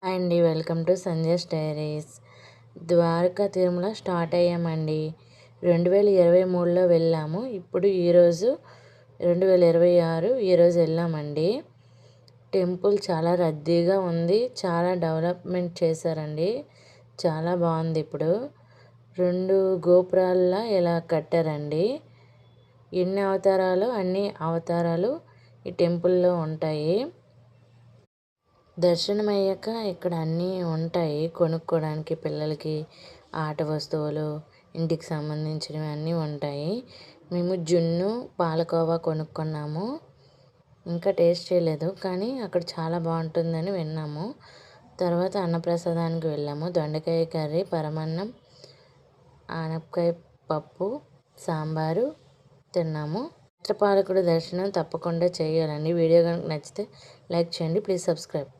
Hi అండి, welcome to Sanjay's diaries. Dwaraka Tirumala start అయ్యామండి. 2023లో వెళ్ళాము. ఇప్పుడు ఈరోజు 2026 ఈరోజు వెళ్ళామండి. టెంపుల్ చాలా రద్దీగా ఉంది. చాలా డెవలప్మెంట్ చేశారండి. చాలా బాగుంది. ఇప్పుడు 2 గోపురాల్లా ఇలా కట్టారండి. ఎన్ని అవతారాలు అన్ని అవతారాలు ఈ టెంపుల్లో ఉంటాయి. దర్శనం అయ్యాక ఇక్కడ అన్నీ ఉంటాయి కొనుక్కోవడానికి. పిల్లలకి ఆట వస్తువులు, ఇంటికి సంబంధించినవి అన్నీ ఉంటాయి. మేము జున్ను పాలకోవా కొనుక్కున్నాము. ఇంకా టేస్ట్ చేయలేదు, కానీ అక్కడ చాలా బాగుంటుందని విన్నాము. తర్వాత అన్నప్రసాదానికి వెళ్ళాము. దొండకాయ కర్రీ, పరమాన్నం, ఆనపకాయ పప్పు, సాంబారు తిన్నాము. నేత్రపాలకుడి దర్శనం తప్పకుండా చేయాలండి. వీడియో కనుక నచ్చితే లైక్ చేయండి. Please subscribe.